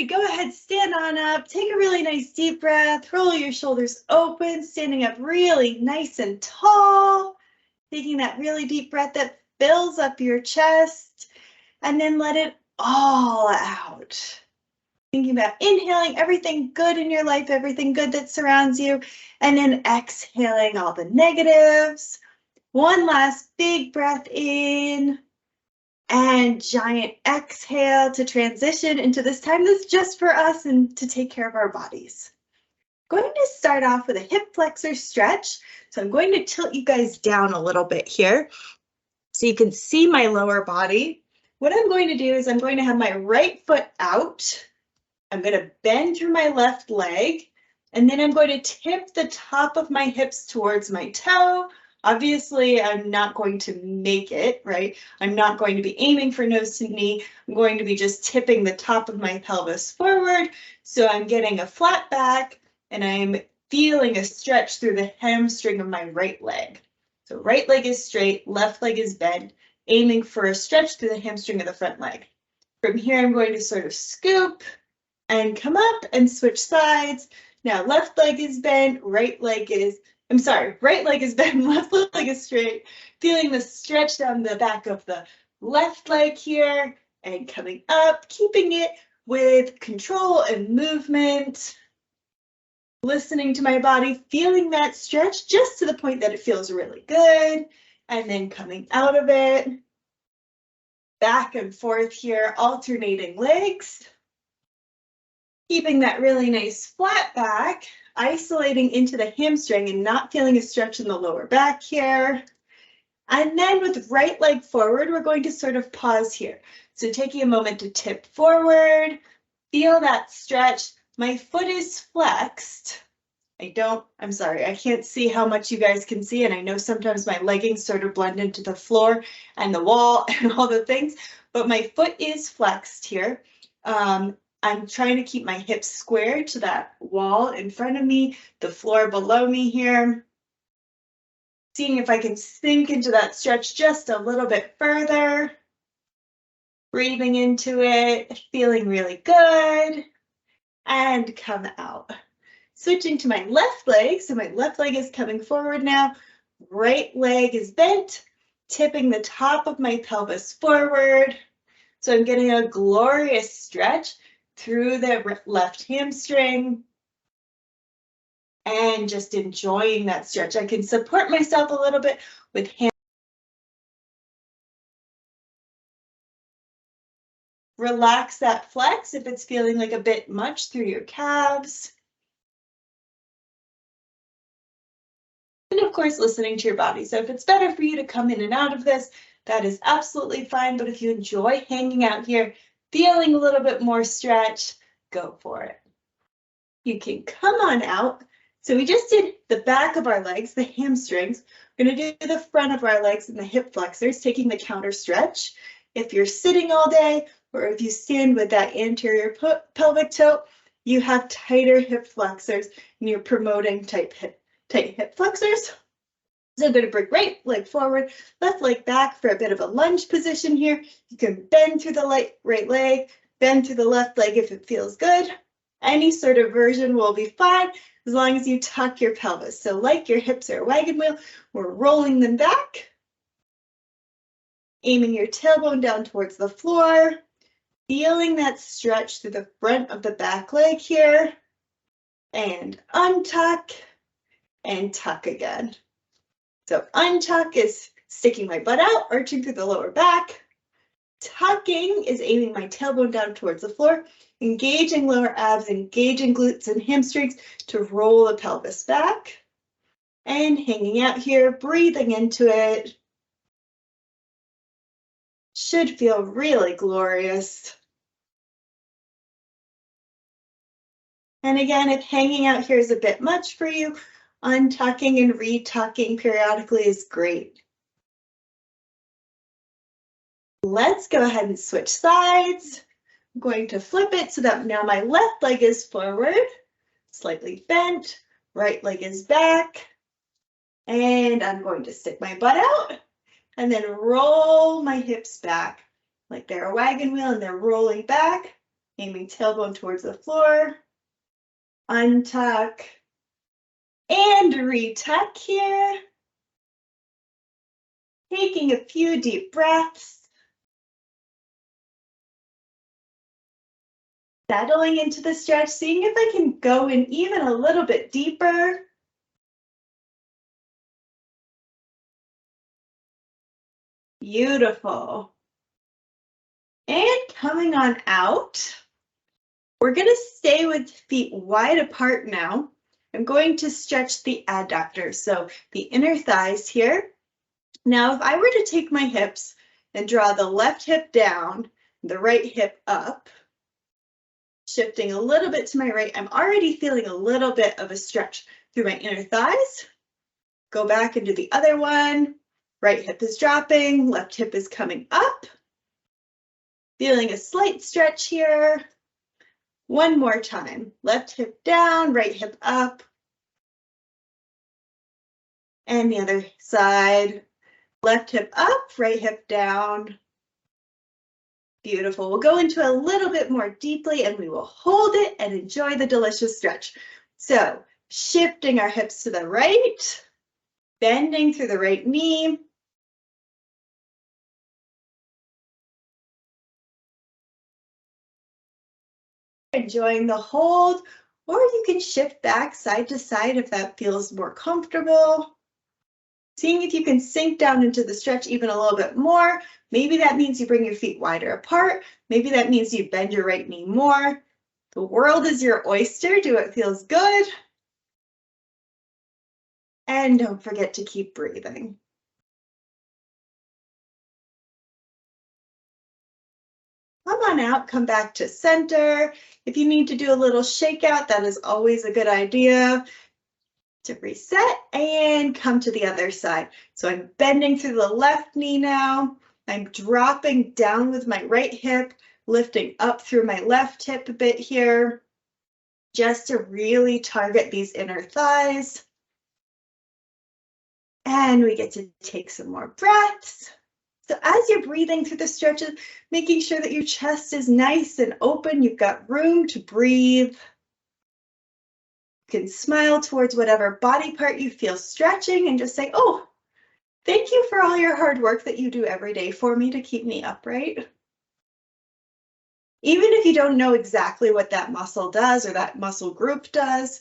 Good, go ahead, stand on up, take a really nice deep breath, roll your shoulders open, standing up really nice and tall, taking that really deep breath that fills up your chest, and then let it all out. Thinking about inhaling everything good in your life, everything good that surrounds you, and then exhaling all the negatives. One last big breath in. And giant exhale to transition into this time that's just for us and to take care of our bodies. I'm going to start off with a hip flexor stretch. So I'm going to tilt you guys down a little bit here so you can see my lower body. What I'm going to do is I'm going to have my right foot out. I'm going to bend through my left leg, and then I'm going to tip the top of my hips towards my toe. Obviously, I'm not going to make it, right? I'm not going to be aiming for nose to knee. I'm going to be just tipping the top of my pelvis forward. So I'm getting a flat back and I'm feeling a stretch through the hamstring of my right leg. So right leg is straight, left leg is bent, aiming for a stretch through the hamstring of the front leg. From here, I'm going to sort of scoop and come up and switch sides. Now left leg is bent, right leg is bent, left leg is straight. Feeling the stretch down the back of the left leg here and coming up, keeping it with control and movement. Listening to my body, feeling that stretch just to the point that it feels really good. And then coming out of it. Back and forth here, alternating legs. Keeping that really nice flat back. Isolating into the hamstring and not feeling a stretch in the lower back here. And then with right leg forward, we're going to sort of pause here. So taking a moment to tip forward, feel that stretch. My foot is flexed. I can't see how much you guys can see, and I know sometimes my leggings sort of blend into the floor and the wall and all the things, but my foot is flexed here. I'm trying to keep my hips square to that wall in front of me, the floor below me here. Seeing if I can sink into that stretch just a little bit further. Breathing into it, feeling really good. And come out. Switching to my left leg, so my left leg is coming forward now. Right leg is bent, tipping the top of my pelvis forward. So I'm getting a glorious stretch through the left hamstring and just enjoying that stretch. I can support myself a little bit with hands. Relax that flex if it's feeling like a bit much through your calves. And of course, listening to your body. So if it's better for you to come in and out of this, that is absolutely fine. But if you enjoy hanging out here, feeling a little bit more stretch, go for it. You can come on out. So we just did the back of our legs, the hamstrings. We're going to do the front of our legs and the hip flexors, taking the counter stretch. If you're sitting all day, or if you stand with that anterior pelvic tilt, you have tighter hip flexors and you're promoting tight hip flexors. So I'm going to bring right leg forward, left leg back for a bit of a lunge position here. You can bend through the right leg, bend through the left leg if it feels good. Any sort of version will be fine as long as you tuck your pelvis. So like your hips are a wagon wheel, we're rolling them back. Aiming your tailbone down towards the floor. Feeling that stretch through the front of the back leg here. And untuck and tuck again. So untuck is sticking my butt out, arching through the lower back. Tucking is aiming my tailbone down towards the floor, engaging lower abs, engaging glutes and hamstrings to roll the pelvis back. And hanging out here, breathing into it. Should feel really glorious. And again, if hanging out here is a bit much for you, untucking and retucking periodically is great. Let's go ahead and switch sides. I'm going to flip it so that now my left leg is forward, slightly bent, right leg is back, and I'm going to stick my butt out and then roll my hips back like they're a wagon wheel and they're rolling back. aiming tailbone towards the floor. Untuck and retuck here. Taking a few deep breaths. Settling into the stretch, seeing if I can go in even a little bit deeper. Beautiful. And coming on out. We're going to stay with feet wide apart now. I'm going to stretch the adductors, so the inner thighs here. Now, if I were to take my hips and draw the left hip down, the right hip up, shifting a little bit to my right, I'm already feeling a little bit of a stretch through my inner thighs. Go back and do the other one. Right hip is dropping, left hip is coming up. Feeling a slight stretch here. One more time. Left hip down, right hip up. And the other side. Left hip up, right hip down. Beautiful. We'll go into a little bit more deeply and we will hold it and enjoy the delicious stretch. So shifting our hips to the right, bending through the right knee. Enjoying the hold, or you can shift back side to side if that feels more comfortable. Seeing if you can sink down into the stretch even a little bit more. Maybe that means you bring your feet wider apart. Maybe that means you bend your right knee more. The world is your oyster. Do what feels good. And don't forget to keep breathing. Come on out, come back to center. If you need to do a little shakeout, that is always a good idea. To reset and come to the other side. So I'm bending through the left knee now. I'm dropping down with my right hip, lifting up through my left hip a bit here, just to really target these inner thighs. And we get to take some more breaths. So as you're breathing through the stretches, making sure that your chest is nice and open, you've got room to breathe. You can smile towards whatever body part you feel stretching and just say, oh, thank you for all your hard work that you do every day for me to keep me upright. Even if you don't know exactly what that muscle does or that muscle group does,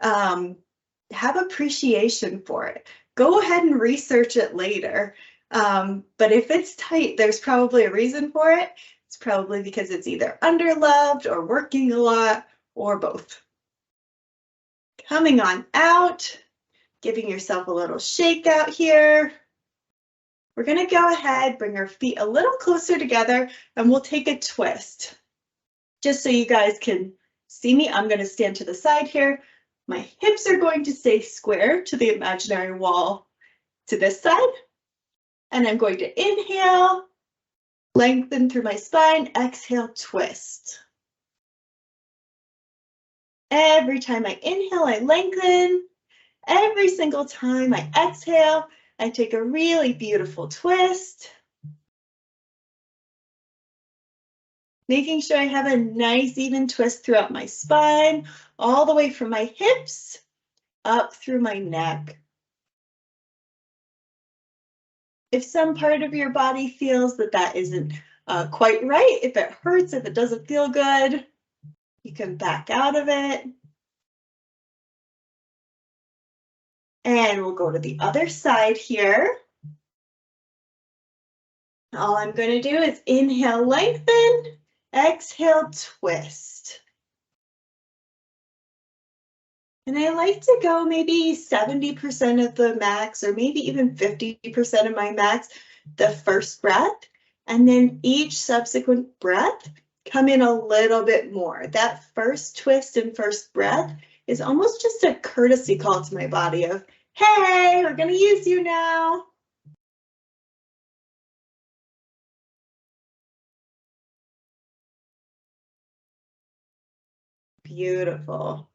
have appreciation for it. Go ahead and research it later. But if it's tight, there's probably a reason for it. It's probably because it's either underloved or working a lot or both. Coming on out, giving yourself a little shake out here. We're going to go ahead, bring our feet a little closer together, and we'll take a twist. Just so you guys can see me, I'm going to stand to the side here. My hips are going to stay square to the imaginary wall to this side. And I'm going to inhale, lengthen through my spine, exhale, twist. Every time I inhale, I lengthen. Every single time I exhale, I take a really beautiful twist. Making sure I have a nice even twist throughout my spine, all the way from my hips up through my neck. If some part of your body feels that that isn't quite right, if it hurts, if it doesn't feel good, you can back out of it. And we'll go to the other side here. All I'm going to do is inhale, lengthen, exhale, twist. And I like to go maybe 70% of the max, or maybe even 50% of my max, the first breath. And then each subsequent breath, come in a little bit more. That first twist and first breath is almost just a courtesy call to my body of, hey, we're going to use you now. Beautiful.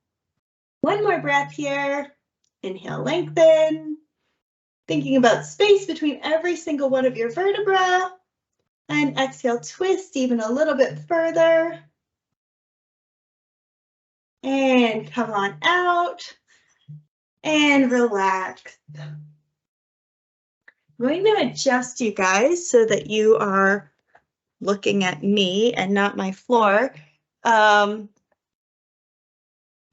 One more breath here. Inhale, lengthen. Thinking about space between every single one of your vertebrae. And exhale, twist even a little bit further. And come on out and relax. I'm going to adjust you guys so that you are looking at me and not my floor. And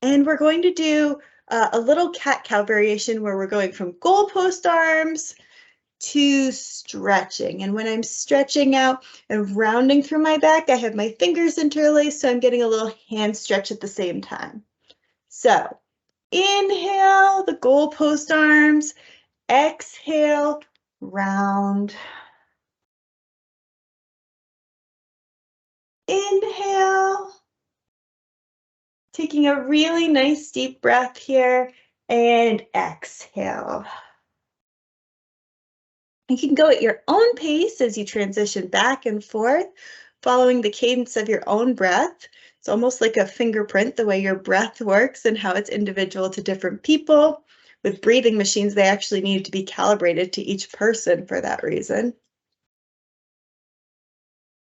we're going to do a little cat-cow variation where we're going from goalpost arms to stretching. And when I'm stretching out and rounding through my back, I have my fingers interlaced, so I'm getting a little hand stretch at the same time. So inhale, the goalpost arms, exhale, round. Inhale, taking a really nice deep breath here, and exhale. You can go at your own pace as you transition back and forth, following the cadence of your own breath. It's almost like a fingerprint, the way your breath works and how it's individual to different people. With breathing machines, they actually need to be calibrated to each person for that reason.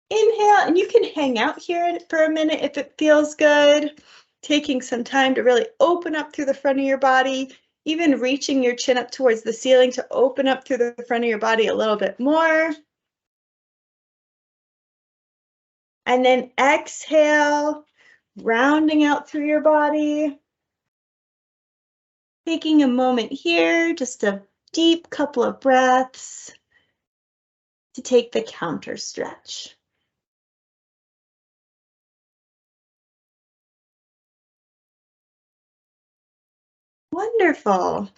Inhale, and you can hang out here for a minute if it feels good, taking some time to really open up through the front of your body, even reaching your chin up towards the ceiling to open up through the front of your body a little bit more. And then exhale, rounding out through your body. Taking a moment here, just a deep couple of breaths to take the counter stretch. Wonderful.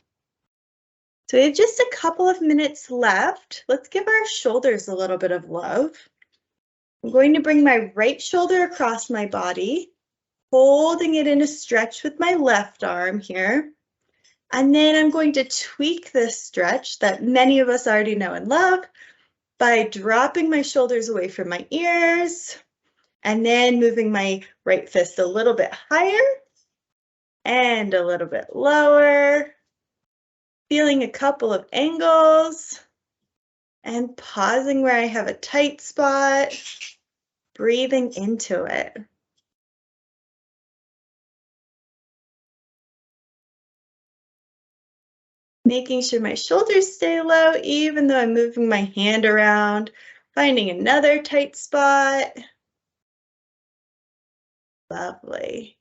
So we have just a couple of minutes left. Let's give our shoulders a little bit of love. I'm going to bring my right shoulder across my body, holding it in a stretch with my left arm here. And then I'm going to tweak this stretch that many of us already know and love by dropping my shoulders away from my ears and then moving my right fist a little bit higher and a little bit lower. Feeling a couple of angles and pausing where I have a tight spot, breathing into it. Making sure my shoulders stay low, even though I'm moving my hand around, finding another tight spot. Lovely.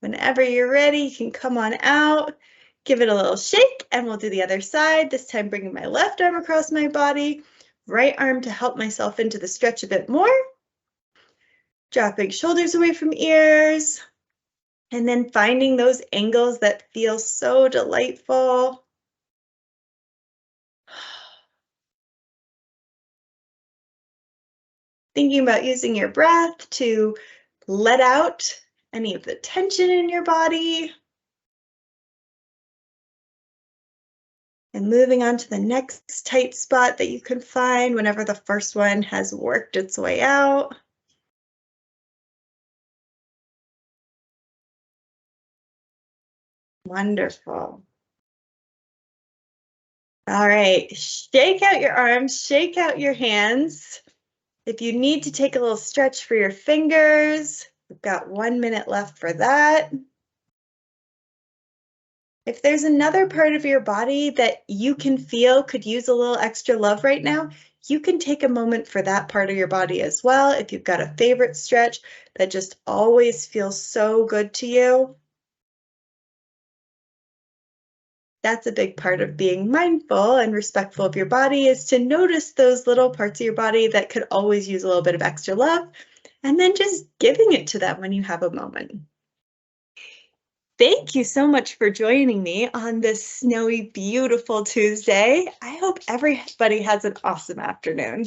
Whenever you're ready, you can come on out. Give it a little shake and we'll do the other side, this time bringing my left arm across my body, right arm to help myself into the stretch a bit more. Dropping shoulders away from ears, and then finding those angles that feel so delightful. Thinking about using your breath to let out any of the tension in your body. And moving on to the next tight spot that you can find whenever the first one has worked its way out. Wonderful. All right, shake out your arms, shake out your hands. If you need to take a little stretch for your fingers, we've got 1 minute left for that. If there's another part of your body that you can feel could use a little extra love right now, you can take a moment for that part of your body as well. If you've got a favorite stretch that just always feels so good to you. That's a big part of being mindful and respectful of your body, is to notice those little parts of your body that could always use a little bit of extra love, and then just giving it to them when you have a moment. Thank you so much for joining me on this snowy, beautiful Tuesday. I hope everybody has an awesome afternoon.